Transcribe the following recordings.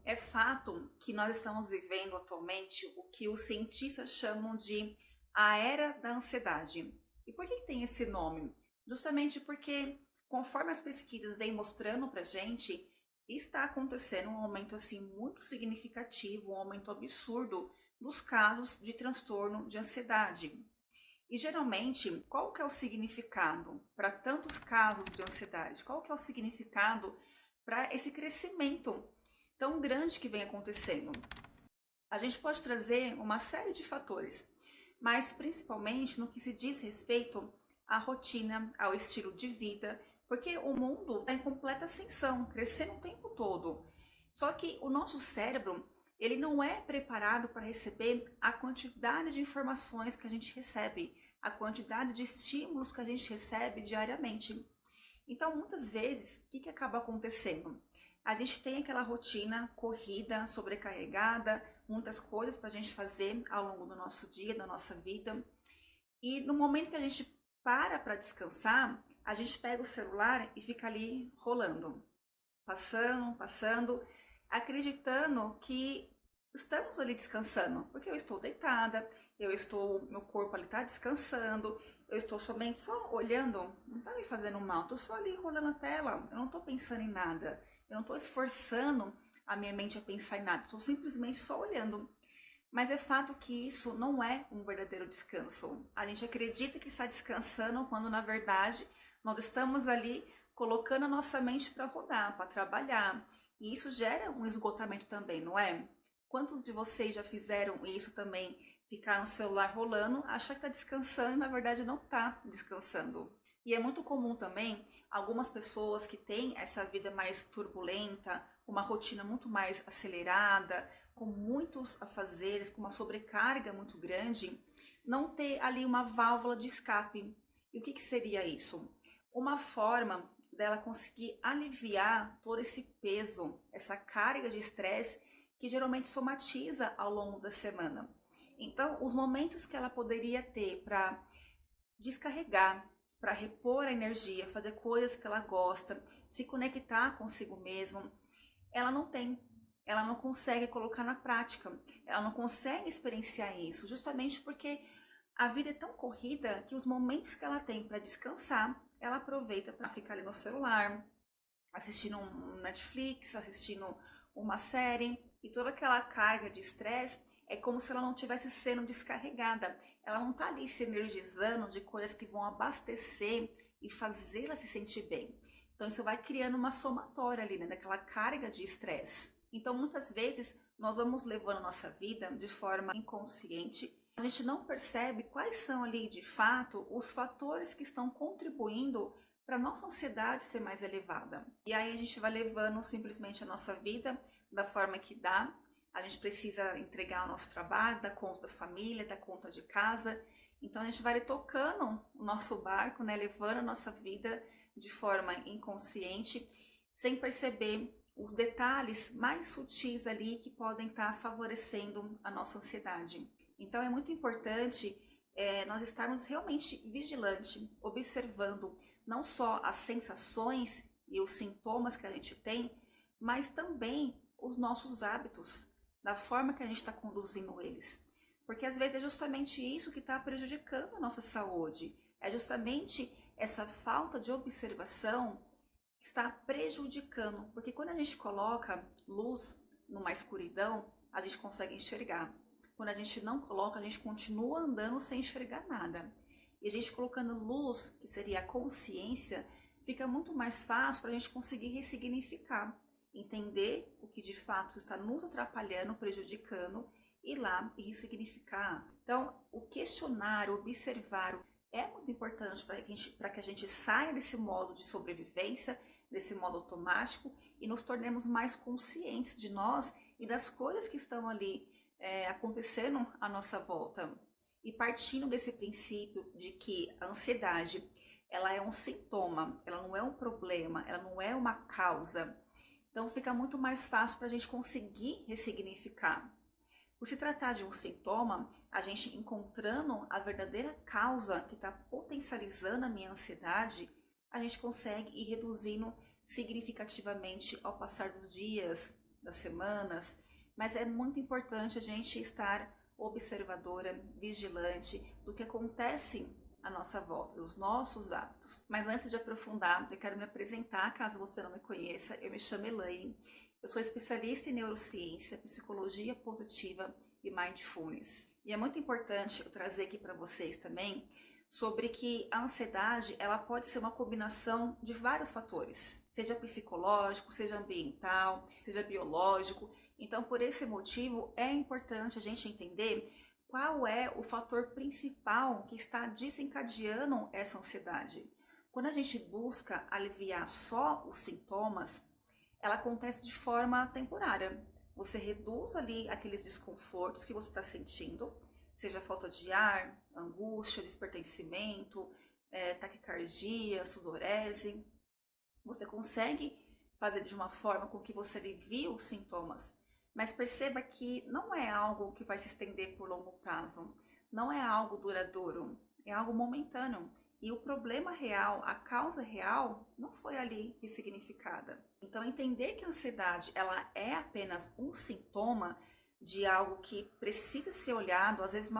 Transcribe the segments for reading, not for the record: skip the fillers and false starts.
É fato que nós estamos vivendo atualmente o que os cientistas chamam de a era da ansiedade. E por que tem esse nome? Justamente porque, conforme as pesquisas vêm mostrando para gente, está acontecendo um aumento assim muito significativo, um aumento absurdo dos casos de transtorno de ansiedade. E geralmente, qual que é o significado para tantos casos de ansiedade? Qual que é o significado para esse crescimento tão grande que vem acontecendo? A gente pode trazer uma série de fatores, mas principalmente no que se diz respeito à rotina, ao estilo de vida, porque o mundo está em completa ascensão, crescendo o tempo todo. Só que o nosso cérebro, ele não é preparado para receber a quantidade de informações que a gente recebe, a quantidade de estímulos que a gente recebe diariamente. Então, muitas vezes, o que acaba acontecendo? A gente tem aquela rotina corrida, sobrecarregada, muitas coisas para a gente fazer ao longo do nosso dia, da nossa vida. E no momento que a gente para descansar, a gente pega o celular e fica ali rolando, passando, acreditando que estamos ali descansando, porque eu estou deitada, meu corpo ali está descansando, eu estou somente só olhando, não está me fazendo mal, estou só ali rolando a tela, eu não estou pensando em nada, eu não estou esforçando a minha mente a pensar em nada, estou simplesmente só olhando. Mas é fato que isso não é um verdadeiro descanso. A gente acredita que está descansando quando na verdade nós estamos ali colocando a nossa mente para rodar, para trabalhar. E isso gera um esgotamento também, não é? Quantos de vocês já fizeram isso também? Ficar no celular rolando, achar que está descansando e na verdade não está descansando. E é muito comum também algumas pessoas que têm essa vida mais turbulenta, uma rotina muito mais acelerada, com muitos afazeres, com uma sobrecarga muito grande, não ter ali uma válvula de escape. E o que seria isso? Uma forma dela conseguir aliviar todo esse peso, essa carga de estresse que geralmente somatiza ao longo da semana. Então, os momentos que ela poderia ter para descarregar, para repor a energia, fazer coisas que ela gosta, se conectar consigo mesma, ela não tem. Ela não consegue colocar na prática, ela não consegue experienciar isso, justamente porque a vida é tão corrida que os momentos que ela tem para descansar, ela aproveita para ficar ali no celular, assistindo um Netflix, assistindo uma série, e toda aquela carga de estresse é como se ela não tivesse sendo descarregada. Ela não está ali se energizando de coisas que vão abastecer e fazê-la se sentir bem. Então isso vai criando uma somatória ali, né, daquela carga de estresse. Então muitas vezes nós vamos levando a nossa vida de forma inconsciente. A gente não percebe quais são ali de fato os fatores que estão contribuindo para a nossa ansiedade ser mais elevada. E aí a gente vai levando simplesmente a nossa vida da forma que dá. A gente precisa entregar o nosso trabalho, dar conta da família, dar conta de casa. Então a gente vai tocando o nosso barco, né, levando a nossa vida de forma inconsciente, sem perceber os detalhes mais sutis ali que podem estar favorecendo a nossa ansiedade. Então é muito importante nós estarmos realmente vigilantes, observando não só as sensações e os sintomas que a gente tem, mas também os nossos hábitos, da forma que a gente está conduzindo eles. Porque às vezes é justamente isso que está prejudicando a nossa saúde, é justamente essa falta de observação que está prejudicando, porque quando a gente coloca luz numa escuridão, a gente consegue enxergar. Quando a gente não coloca, a gente continua andando sem enxergar nada. E a gente colocando luz, que seria a consciência, fica muito mais fácil para a gente conseguir ressignificar, entender o que de fato está nos atrapalhando, prejudicando, ir lá e ressignificar. Então, o questionar, o observar é muito importante para que a gente saia desse modo de sobrevivência, desse modo automático e nos tornemos mais conscientes de nós e das coisas que estão ali acontecendo à nossa volta. E partindo desse princípio de que a ansiedade ela é um sintoma, ela não é um problema, ela não é uma causa. Então fica muito mais fácil para a gente conseguir ressignificar. Por se tratar de um sintoma, a gente encontrando a verdadeira causa que está potencializando a minha ansiedade, a gente consegue ir reduzindo significativamente ao passar dos dias, das semanas, mas é muito importante a gente estar observadora, vigilante do que acontece à nossa volta, dos nossos hábitos. Mas antes de aprofundar, eu quero me apresentar, caso você não me conheça. Eu me chamo Elaine, eu sou especialista em neurociência, psicologia positiva e mindfulness. E é muito importante eu trazer aqui para vocês também sobre que a ansiedade, ela pode ser uma combinação de vários fatores, seja psicológico, seja ambiental, seja biológico. Então, por esse motivo, é importante a gente entender qual é o fator principal que está desencadeando essa ansiedade. Quando a gente busca aliviar só os sintomas, ela acontece de forma temporária. Você reduz ali aqueles desconfortos que você está sentindo, seja falta de ar, angústia, despertencimento, taquicardia, sudorese. Você consegue fazer de uma forma com que você alivie os sintomas, mas perceba que não é algo que vai se estender por longo prazo, não é algo duradouro, é algo momentâneo. E o problema real, a causa real, não foi ali ressignificada. Então, entender que a ansiedade ela é apenas um sintoma de algo que precisa ser olhado, às vezes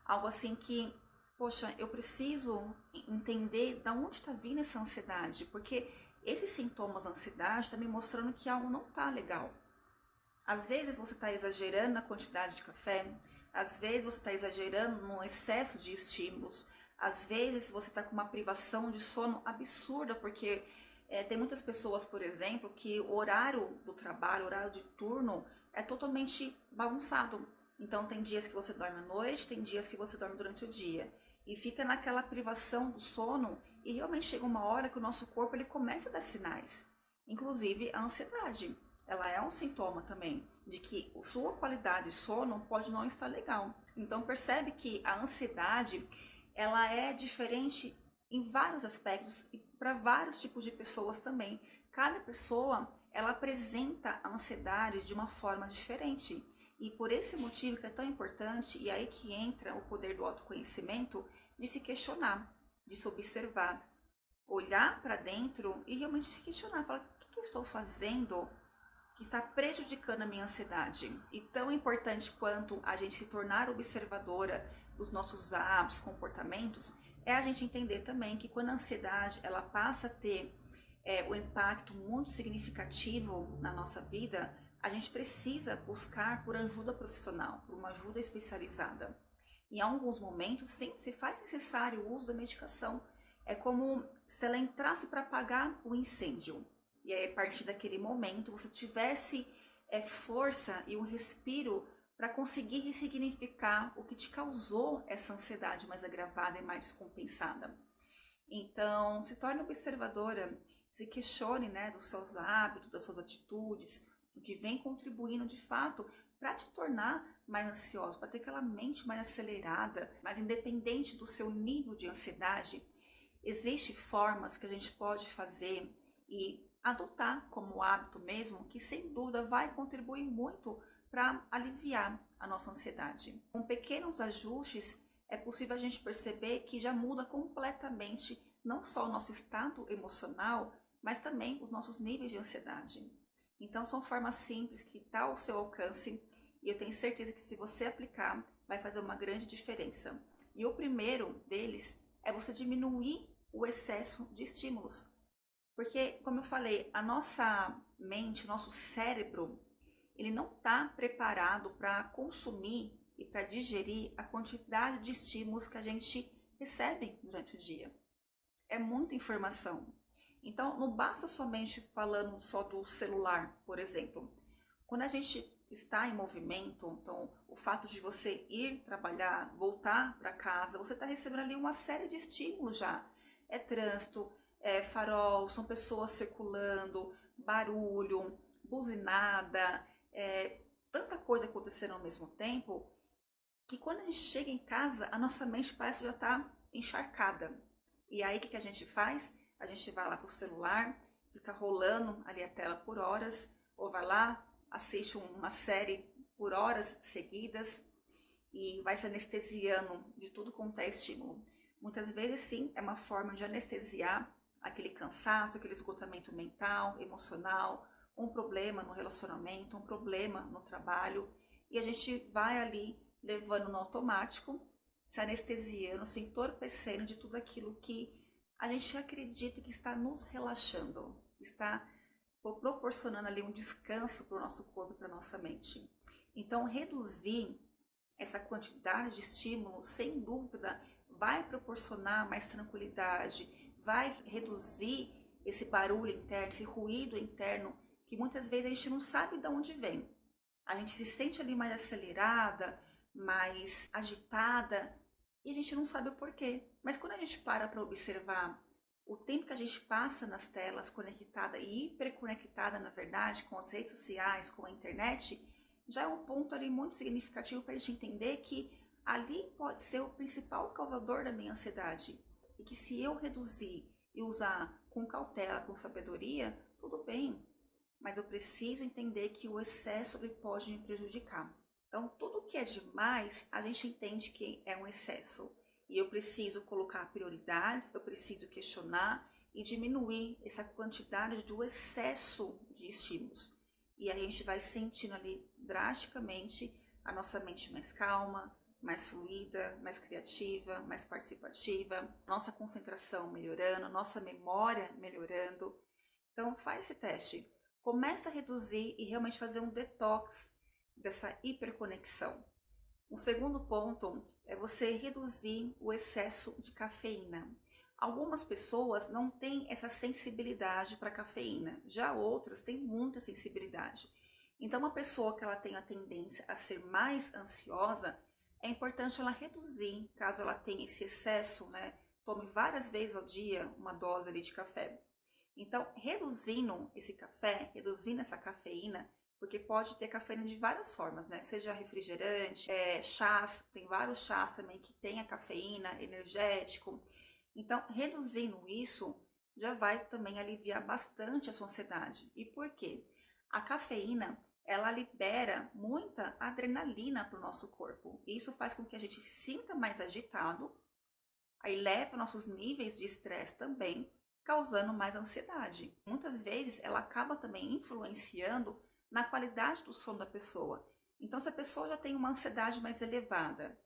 algo assim que, poxa, eu preciso entender de onde está vindo essa ansiedade, porque esses sintomas da ansiedade estão me mostrando que algo não está legal. Às vezes você está exagerando na quantidade de café, às vezes você está exagerando no excesso de estímulos, às vezes você está com uma privação de sono absurda, porque tem muitas pessoas, por exemplo, que o horário do trabalho, o horário de turno, é totalmente bagunçado. Então tem dias que você dorme à noite, tem dias que você dorme durante o dia. E fica naquela privação do sono e realmente chega uma hora que o nosso corpo ele começa a dar sinais. Inclusive a ansiedade. Ela é um sintoma também de que a sua qualidade de sono pode não estar legal. Então percebe que a ansiedade ela é diferente em vários aspectos e para vários tipos de pessoas também. Cada pessoa ela apresenta a ansiedade de uma forma diferente. E por esse motivo que é tão importante, e aí que entra o poder do autoconhecimento, de se questionar, de se observar, olhar para dentro e realmente se questionar, falar, o que eu estou fazendo que está prejudicando a minha ansiedade? E tão importante quanto a gente se tornar observadora dos nossos hábitos, comportamentos, é a gente entender também que quando a ansiedade ela passa a ter um impacto muito significativo na nossa vida, a gente precisa buscar por ajuda profissional, por uma ajuda especializada. Em alguns momentos, sim, se faz necessário o uso da medicação. É como se ela entrasse para apagar o incêndio. E aí, a partir daquele momento, você tivesse força e um respiro para conseguir ressignificar o que te causou essa ansiedade mais agravada e mais descompensada. Então, se torne observadora, se questione, né, dos seus hábitos, das suas atitudes, o que vem contribuindo de fato para te tornar mais ansioso, para ter aquela mente mais acelerada, mais independente do seu nível de ansiedade. Existem formas que a gente pode fazer e adotar como hábito mesmo, que sem dúvida vai contribuir muito para aliviar a nossa ansiedade. Com pequenos ajustes, é possível a gente perceber que já muda completamente não só o nosso estado emocional, mas também os nossos níveis de ansiedade. Então são formas simples que estão ao seu alcance e eu tenho certeza que se você aplicar, vai fazer uma grande diferença. E o primeiro deles é você diminuir o excesso de estímulos. Porque, como eu falei, a nossa mente, o nosso cérebro, ele não está preparado para consumir e para digerir a quantidade de estímulos que a gente recebe durante o dia. É muita informação. Então, não basta somente falando só do celular, por exemplo. Quando a gente está em movimento, então o fato de você ir trabalhar, voltar para casa, você está recebendo ali uma série de estímulos já. É trânsito, é farol, são pessoas circulando, barulho, buzinada, tanta coisa acontecendo ao mesmo tempo, que quando a gente chega em casa, a nossa mente parece que já está encharcada. E aí o que a gente faz? A gente vai lá pro celular, fica rolando ali a tela por horas, ou vai lá, assiste uma série por horas seguidas e vai se anestesiando de tudo quanto é estímulo. Muitas vezes sim, é uma forma de anestesiar aquele cansaço, aquele esgotamento mental, emocional, um problema no relacionamento, um problema no trabalho, e a gente vai ali levando no automático, se anestesiando, se entorpecendo de tudo aquilo que a gente acredita que está nos relaxando, está proporcionando ali um descanso para o nosso corpo e para a nossa mente. Então, reduzir essa quantidade de estímulos, sem dúvida, vai proporcionar mais tranquilidade, vai reduzir esse barulho interno, esse ruído interno, que muitas vezes a gente não sabe de onde vem. A gente se sente ali mais acelerada, mais agitada, e a gente não sabe o porquê. Mas quando a gente para observar o tempo que a gente passa nas telas, conectada e hiperconectada, na verdade, com as redes sociais, com a internet, já é um ponto ali muito significativo para a gente entender que ali pode ser o principal causador da minha ansiedade. E que se eu reduzir e usar com cautela, com sabedoria, tudo bem. Mas eu preciso entender que o excesso ele pode me prejudicar. Então, tudo que é demais, a gente entende que é um excesso. E eu preciso colocar prioridades, eu preciso questionar e diminuir essa quantidade do excesso de estímulos. E aí a gente vai sentindo ali drasticamente a nossa mente mais calma, mais fluida, mais criativa, mais participativa, nossa concentração melhorando, nossa memória melhorando. Então faz esse teste. Começa a reduzir e realmente fazer um detox dessa hiperconexão. Um segundo ponto é você reduzir o excesso de cafeína. Algumas pessoas não têm essa sensibilidade para cafeína, já outras têm muita sensibilidade. Então, uma pessoa que ela tem a tendência a ser mais ansiosa, é importante ela reduzir, caso ela tenha esse excesso, né? Tome várias vezes ao dia uma dose ali de café. Então, reduzindo esse café, reduzindo essa cafeína, porque pode ter cafeína de várias formas, né? Seja refrigerante, chás, tem vários chás também que tem a cafeína, energético. Então, reduzindo isso, já vai também aliviar bastante a sua ansiedade. E por quê? A cafeína, ela libera muita adrenalina para o nosso corpo. E isso faz com que a gente se sinta mais agitado, aí leva nossos níveis de estresse também, causando mais ansiedade. Muitas vezes, ela acaba também influenciando na qualidade do sono da pessoa. Então, se a pessoa já tem uma ansiedade mais elevada,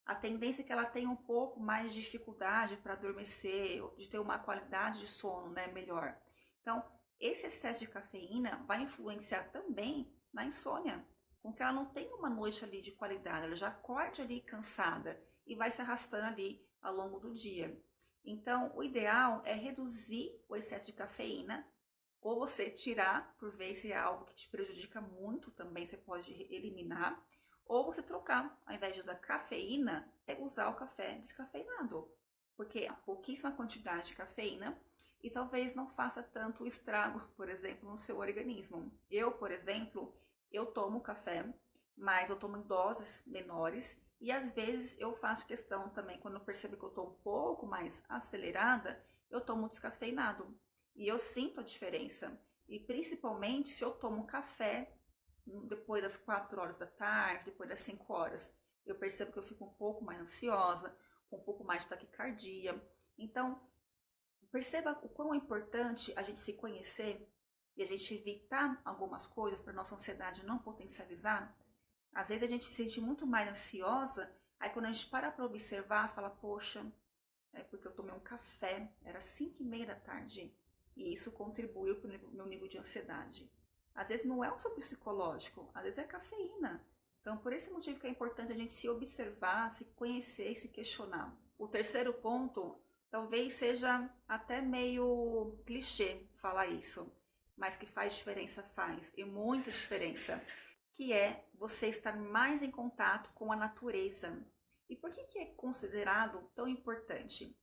a tendência é que ela tenha um pouco mais de dificuldade para adormecer, de ter uma qualidade de sono, né, melhor. Então, esse excesso de cafeína vai influenciar também na insônia, com que ela não tenha uma noite ali de qualidade, ela já acorde ali cansada e vai se arrastando ali ao longo do dia. Então, o ideal é reduzir o excesso de cafeína, ou você tirar, por ver se é algo que te prejudica muito, também você pode eliminar, ou você trocar, ao invés de usar cafeína, é usar o café descafeinado, porque há pouquíssima quantidade de cafeína e talvez não faça tanto estrago, por exemplo, no seu organismo. Eu, por exemplo, eu tomo café, mas eu tomo em doses menores e às vezes eu faço questão também, quando eu percebo que eu estou um pouco mais acelerada, eu tomo descafeinado. E eu sinto a diferença. E principalmente se eu tomo café depois das 4 horas da tarde, depois das 5 horas. Eu percebo que eu fico um pouco mais ansiosa, com um pouco mais de taquicardia. Então, perceba o quão é importante a gente se conhecer e a gente evitar algumas coisas para nossa ansiedade não potencializar. Às vezes a gente se sente muito mais ansiosa, aí quando a gente para observar, fala, poxa, é porque eu tomei um café, era 5h30 da tarde. E isso contribuiu para o meu nível de ansiedade. Às vezes não é um só psicológico, às vezes é cafeína. Então, por esse motivo que é importante a gente se observar, se conhecer e se questionar. O terceiro ponto, talvez seja até meio clichê falar isso, mas que faz diferença, faz, e muita diferença, que é você estar mais em contato com a natureza. E por que é considerado tão importante?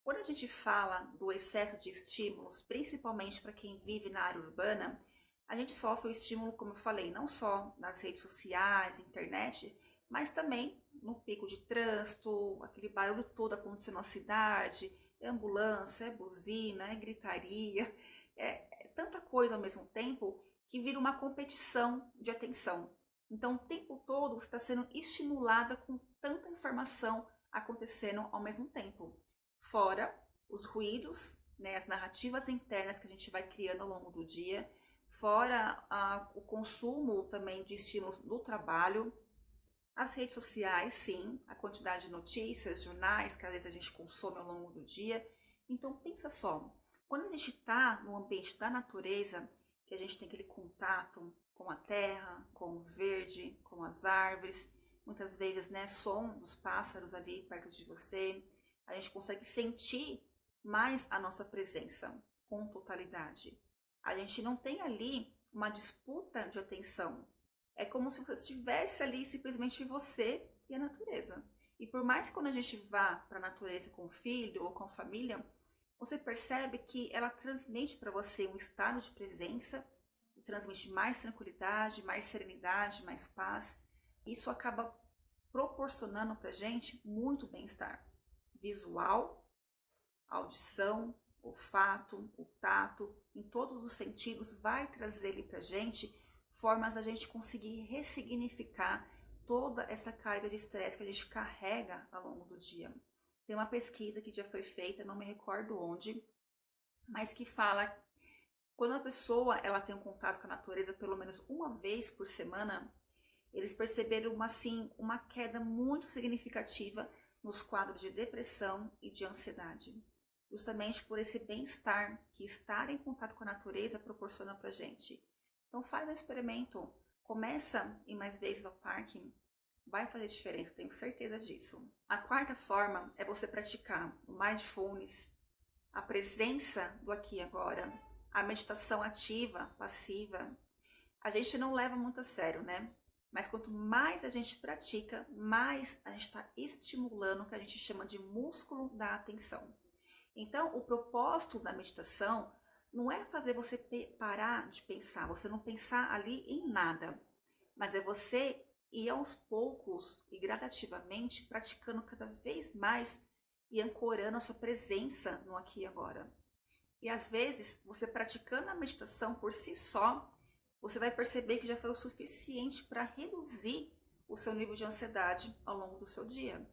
Quando a gente fala do excesso de estímulos, principalmente para quem vive na área urbana, a gente sofre o estímulo, como eu falei, não só nas redes sociais, internet, mas também no pico de trânsito, aquele barulho todo acontecendo na cidade, é ambulância, é buzina, é gritaria, é tanta coisa ao mesmo tempo que vira uma competição de atenção. Então, o tempo todo você está sendo estimulada com tanta informação acontecendo ao mesmo tempo. Fora os ruídos, né, as narrativas internas que a gente vai criando ao longo do dia, fora o consumo também de estímulos do trabalho, as redes sociais, sim, a quantidade de notícias, jornais que às vezes a gente consome ao longo do dia. Então pensa só, quando a gente está no ambiente da natureza, que a gente tem aquele contato com a terra, com o verde, com as árvores, muitas vezes, né, som dos pássaros ali perto de você, a gente consegue sentir mais a nossa presença com totalidade. A gente não tem ali uma disputa de atenção. É como se você estivesse ali simplesmente você e a natureza. E por mais que quando a gente vá para a natureza com o filho ou com a família, você percebe que ela transmite para você um estado de presença, transmite mais tranquilidade, mais serenidade, mais paz. Isso acaba proporcionando para a gente muito bem-estar visual, audição, olfato, o tato, em todos os sentidos, vai trazer ali para a gente formas a gente conseguir ressignificar toda essa carga de estresse que a gente carrega ao longo do dia. Tem uma pesquisa que já foi feita, não me recordo onde, mas que fala quando a pessoa ela tem um contato com a natureza pelo menos uma vez por semana, eles perceberam uma queda muito significativa nos quadros de depressão e de ansiedade. Justamente por esse bem-estar que estar em contato com a natureza proporciona pra gente. Então faz um experimento, começa a ir mais vezes ao parque, vai fazer diferença, tenho certeza disso. A quarta forma é você praticar o mindfulness, a presença do aqui e agora, a meditação ativa, passiva. A gente não leva muito a sério, né? Mas quanto mais a gente pratica, mais a gente está estimulando o que a gente chama de músculo da atenção. Então, o propósito da meditação não é fazer você parar de pensar, você não pensar ali em nada, mas é você ir aos poucos e gradativamente praticando cada vez mais e ancorando a sua presença no aqui e agora. E às vezes, você praticando a meditação por si só, você vai perceber que já foi o suficiente para reduzir o seu nível de ansiedade ao longo do seu dia.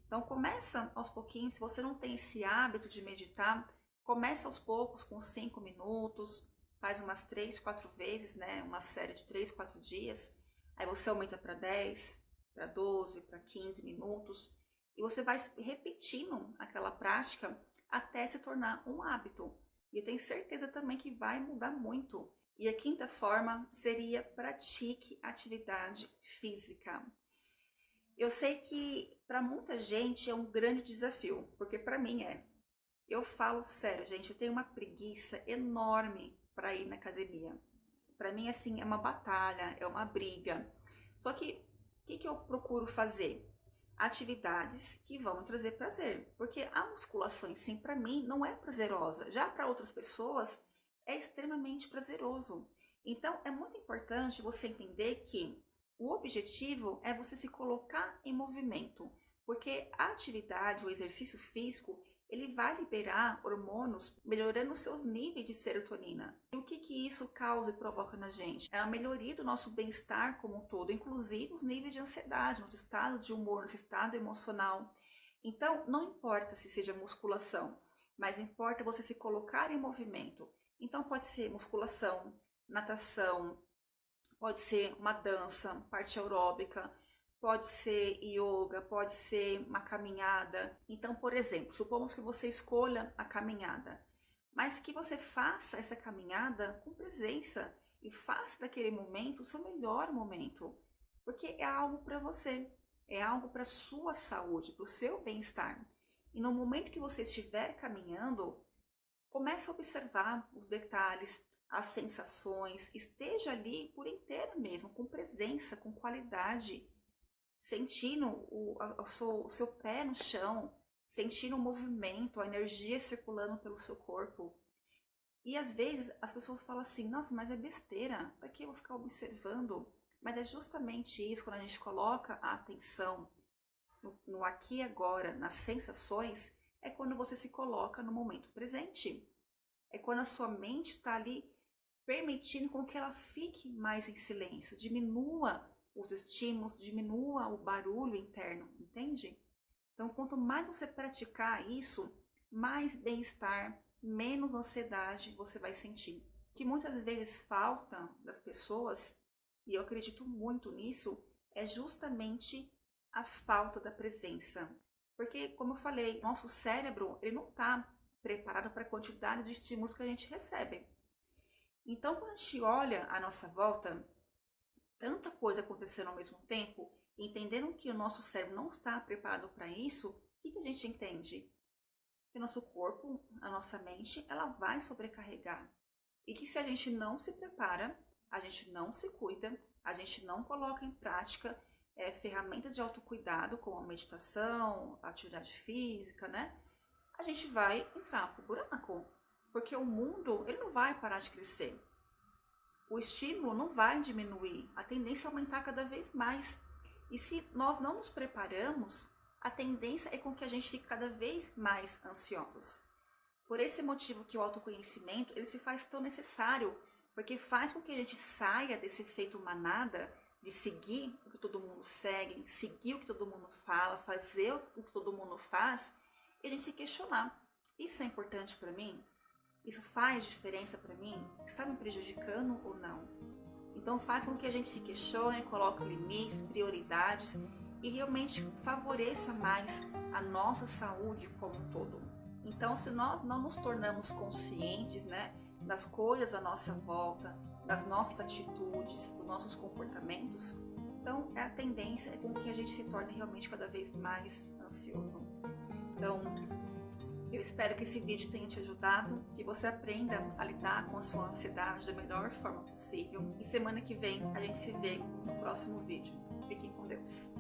Então começa aos pouquinhos, se você não tem esse hábito de meditar, começa aos poucos com 5 minutos, faz umas 3, 4 vezes, né? Uma série de 3, 4 dias, aí você aumenta para 10, para 12, para 15 minutos, e você vai repetindo aquela prática até se tornar um hábito. E eu tenho certeza também que vai mudar muito. E a quinta forma seria pratique atividade física. Eu sei que para muita gente é um grande desafio, porque para mim é. Eu falo sério, gente, eu tenho uma preguiça enorme para ir na academia. Para mim, assim, é uma batalha, é uma briga. Só que o que eu procuro fazer? Atividades que vão me trazer prazer, porque a musculação em si, para mim, não é prazerosa. Já para outras pessoas, é extremamente prazeroso. Então, é muito importante você entender que o objetivo é você se colocar em movimento, porque a atividade, o exercício físico, ele vai liberar hormônios, melhorando os seus níveis de serotonina. E o que isso causa e provoca na gente? É a melhoria do nosso bem-estar como um todo, inclusive os níveis de ansiedade, nosso estado de humor, nosso estado emocional. Então, não importa se seja musculação, mas importa você se colocar em movimento. Então, pode ser musculação, natação, pode ser uma dança, parte aeróbica, pode ser yoga, pode ser uma caminhada. Então, por exemplo, supomos que você escolha a caminhada, mas que você faça essa caminhada com presença e faça daquele momento o seu melhor momento, porque é algo para você, é algo para a sua saúde, para o seu bem-estar. E no momento que você estiver caminhando, comece a observar os detalhes, as sensações, esteja ali por inteiro mesmo, com presença, com qualidade, sentindo o seu pé no chão, sentindo o movimento, a energia circulando pelo seu corpo. E às vezes as pessoas falam assim, nossa, mas é besteira, para que eu vou ficar observando? Mas é justamente isso, quando a gente coloca a atenção no aqui e agora, nas sensações, é quando você se coloca no momento presente. É quando a sua mente está ali permitindo com que ela fique mais em silêncio, diminua os estímulos, diminua o barulho interno, entende? Então, quanto mais você praticar isso, mais bem-estar, menos ansiedade você vai sentir. que muitas vezes falta das pessoas, e eu acredito muito nisso, é justamente a falta da presença. Porque, como eu falei, nosso cérebro ele não está preparado para a quantidade de estímulos que a gente recebe. Então, quando a gente olha à nossa volta, tanta coisa acontecendo ao mesmo tempo, entendendo que o nosso cérebro não está preparado para isso, o que a gente entende? Que o nosso corpo, a nossa mente, ela vai sobrecarregar. E que se a gente não se prepara, a gente não se cuida, a gente não coloca em prática ferramentas de autocuidado, como a meditação, a atividade física, né? A gente vai entrar pro buraco. Porque o mundo, ele não vai parar de crescer. O estímulo não vai diminuir, a tendência é aumentar cada vez mais. E se nós não nos preparamos, a tendência é com que a gente fique cada vez mais ansiosos. Por esse motivo que o autoconhecimento ele se faz tão necessário, porque faz com que a gente saia desse efeito manada, de seguir o que todo mundo segue, seguir o que todo mundo fala, fazer o que todo mundo faz, e a gente se questionar. Isso é importante para mim? Isso faz diferença para mim? Está me prejudicando ou não? Então faz com que a gente se questione, coloque limites, prioridades e realmente favoreça mais a nossa saúde como um todo. Então se nós não nos tornamos conscientes, né, das coisas à nossa volta, das nossas atitudes, dos nossos comportamentos, então a tendência é com que a gente se torne realmente cada vez mais ansioso. Então, eu espero que esse vídeo tenha te ajudado, que você aprenda a lidar com a sua ansiedade da melhor forma possível. E semana que vem a gente se vê no próximo vídeo. Fiquem com Deus.